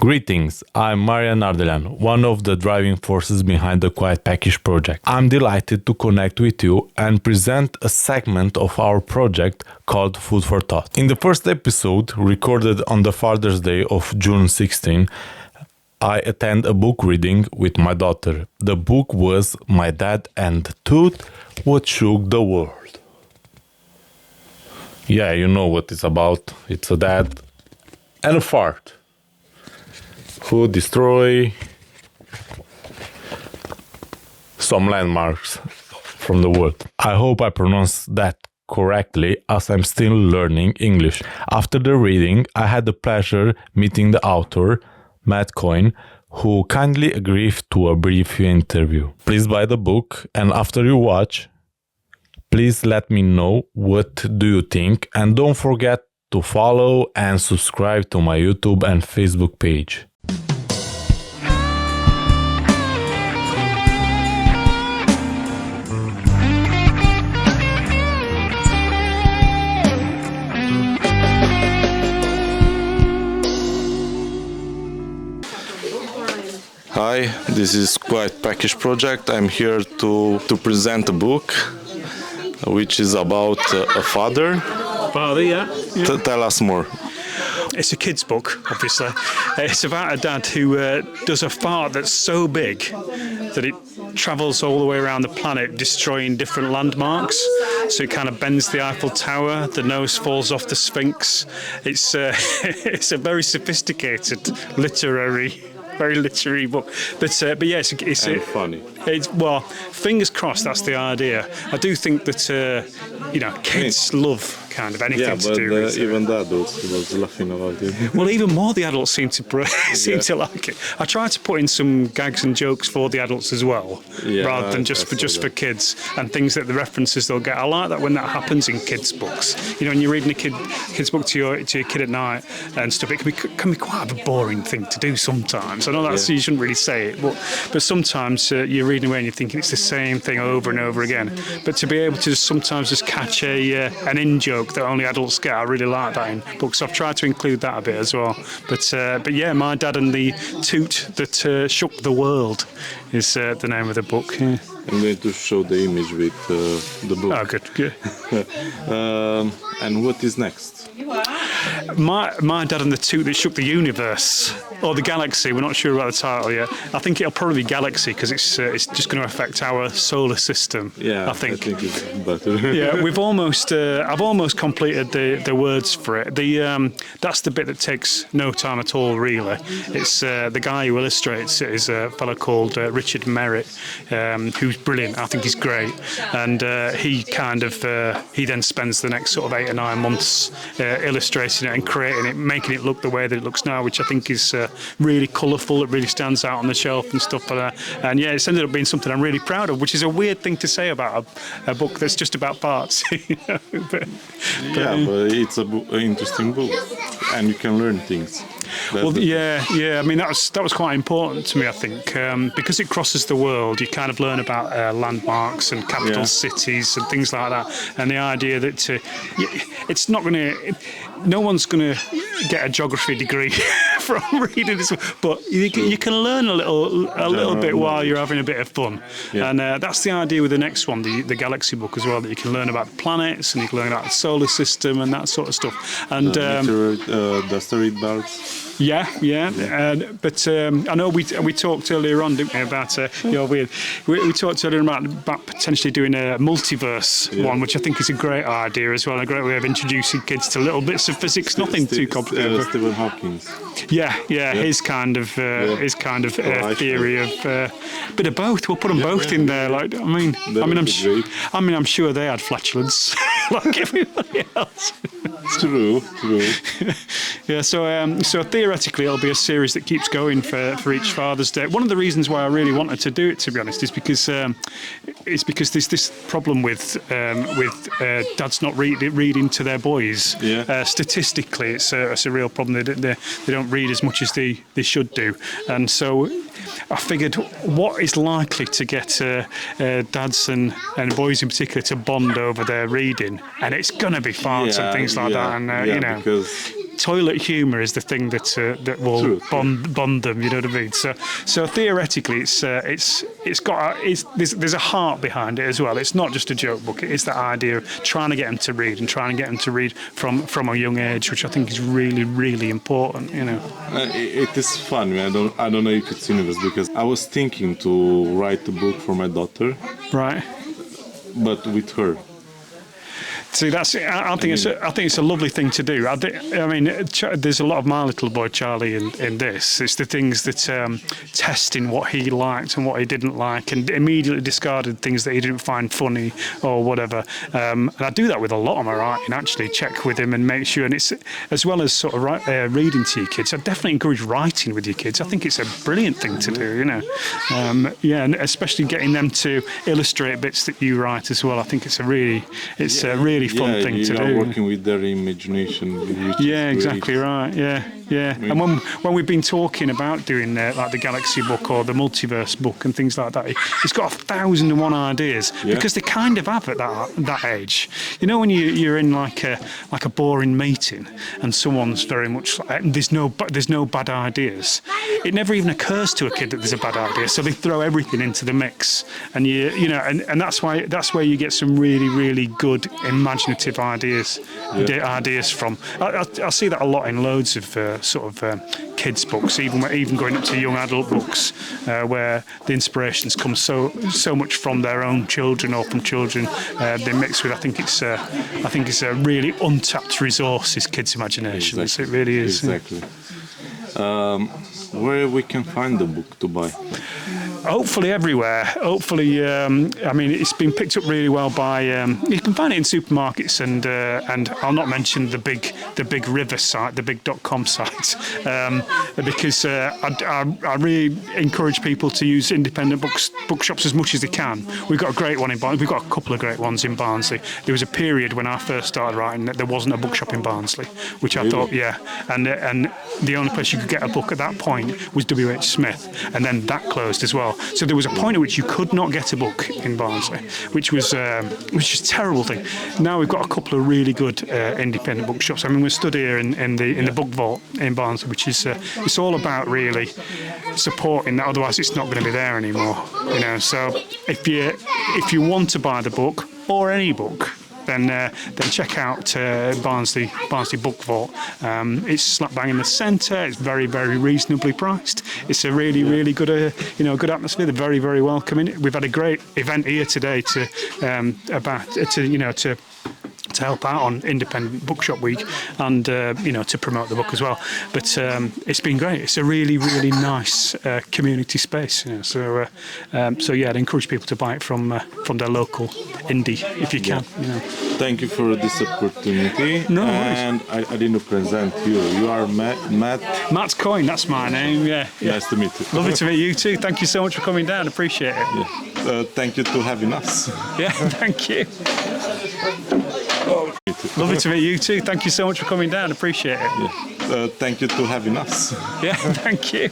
Greetings, I'm Marian Ardelean, one of the driving forces behind the Quite Peckish Project. I'm delighted to connect with you and present a segment of our project called Food for Thought. In the first episode, recorded on the Father's Day of June 16, I attend a book reading with my daughter. The book was My Dad and Toot, What Shook the World. Yeah, you know what it's about. It's a dad and a fart who destroy some landmarks from the world. I hope I pronounced that correctly, as I'm still learning English. After the reading, I had the pleasure meeting the author, Coyne, who kindly agreed to a brief interview. Please buy the book, and after you watch, please let me know what do you think, and don't forget to follow and subscribe to my YouTube and Facebook page. Hi, this is Quite Peckish Project. I'm here to present a book which is about a father. Father, yeah. Tell us more. It's a kid's book, obviously. It's about a dad who does a fart that's so big that it travels all the way around the planet, destroying different landmarks. So it kind of bends the Eiffel Tower, the nose falls off the Sphinx. It's it's a very sophisticated very literary book, but yeah, it's funny. Well, fingers crossed. That's the idea. I do think that kids love kind of anything to do with even the adults was laughing about it. Well, even more the adults seem to like it. I try to put in some gags and jokes for the adults as well, rather than just for kids, and things that the references they'll get. I like that when that happens in kids' books. You know, when you're reading a kid's book to your kid at night and stuff, it can be quite a boring thing to do sometimes. I know you shouldn't really say it, but sometimes you're reading away and you're thinking it's the same thing over and over again. But to be able to sometimes just catch an in-joke that only adults get, I really like that in books. So I've tried to include that a bit as well. But yeah, My Dad and the Toot That Shook the World is the name of the book. Yeah. I'm going to show the image with the book. Oh, good. And what is next? My Dad and the Toot That Shook the Universe, or the Galaxy. We're not sure about the title yet. I think it'll probably be Galaxy because it's just going to affect our solar system. Yeah, I think it's better. Yeah, I've almost completed the words for it. That's the bit that takes no time at all, really. It's the guy who illustrates it is a fellow called Richard Merritt, who's brilliant. I think he's great, and he then spends the next sort of 8 or 9 months illustrating it and creating it, making it look the way that it looks now, which I think is really colourful. It really stands out on the shelf and stuff like that. And yeah, it's ended up being something I'm really proud of, which is a weird thing to say about a book that's just about farts. But it's an interesting book, and you can learn things. I mean that was quite important to me, I think, because it crosses the world. You kind of learn about landmarks and capital cities and things like that, and the idea that it's not going to. No one's going to get a geography degree from reading this, but you can learn a little bit while you're having a bit of fun. Yeah. And that's the idea with the next one, the Galaxy book as well, that you can learn about the planets and you can learn about the solar system and that sort of stuff. And the asteroid belts. Yeah. But I know we talked earlier on, didn't we, about we talked earlier about potentially doing a multiverse one, which I think is a great idea as well, a great way of introducing kids to little bits of physics, nothing too complicated. Stephen Hawking. His kind of theory of a bit of both. We'll put them both in there. I'm sure they had flatulence like everybody else. True. Yeah, so theoretically it'll be a series that keeps going for each Father's Day. One of the reasons why I really wanted to do it, to be honest, is because there's this problem with dads not reading to their boys. Yeah. Statistically, it's a real problem. They don't read as much as they should do, and so I figured what is likely to get dads and boys in particular to bond over their reading, and it's going to be farts and things like that, and because toilet humour is the thing that will bond them. You know what I mean? So theoretically, there's a heart behind it as well. It's not just a joke book. It is that idea of trying to get them to read and trying to get them to read from a young age, which I think is really, really important. You know, it is fun. I don't know if it's universe, because I was thinking to write a book for my daughter, right? But with her. See, I think it's a lovely thing to do. I mean, there's a lot of my little boy Charlie in this. It's the things that testing what he liked and what he didn't like, and immediately discarded things that he didn't find funny or whatever. And I do that with a lot of my writing. Actually, check with him and make sure. And it's as well as sort of reading to your kids. I definitely encourage writing with your kids. I think it's a brilliant thing to do. You know, and especially getting them to illustrate bits that you write as well. I think it's a really fun thing to do. Working with their imagination. Yeah, exactly right. Yeah. And when we've been talking about doing like the Galaxy book or the Multiverse book and things like that, it's got 1,001 ideas because they kind of have at that age. You know, when you're in like a boring meeting and someone's very much like, there's no bad ideas. It never even occurs to a kid that there's a bad idea, so they throw everything into the mix, and and that's where you get some really, really good imaginative ideas from. I see that a lot in loads of kids' books, even going up to young adult books, where the inspirations come so much from their own children or from children they mix with. I think it's a really untapped resource, is kids' imaginations. Exactly. It really is. Exactly. Where we can find the book to buy? Hopefully everywhere. Hopefully, I mean, it's been picked up really well by. You can find it in supermarkets, and I'll not mention the big river site, the big.com site, because I really encourage people to use independent bookshops as much as they can. We've got a great one in Barnsley. We've got a couple of great ones in Barnsley. There was a period when I first started writing that there wasn't a bookshop in Barnsley, which I thought, and the only place you could get a book at that point was W.H. Smith, and then that closed as well. So there was a point at which you could not get a book in Barnsley, which was a terrible thing. Now we've got a couple of really good independent bookshops. I mean, we're stood here in the book vault in Barnsley, which is it's all about really supporting that. Otherwise, it's not going to be there anymore. You know, so if you want to buy the book or any book, then check out Barnsley Book Vault. It's slap bang in the centre. It's very, very reasonably priced. It's a really, really good good atmosphere. They're very, very welcoming. We've had a great event here today to help out on Independent Bookshop Week and to promote the book as well. But it's been great. It's a really, really nice community space. So I'd encourage people to buy it from their local indie if you can. Thank you for this opportunity. No worries. And I didn't present you. You are Matt Coyne. That's my name. Yeah. Nice to meet you. Lovely to meet you too. Thank you so much for coming down. Appreciate it. Yeah. Thank you to having us. Yeah. Thank you. Lovely to meet you too. Thank you so much for coming down. Appreciate it. Yeah. Thank you to having us. Yeah, thank you.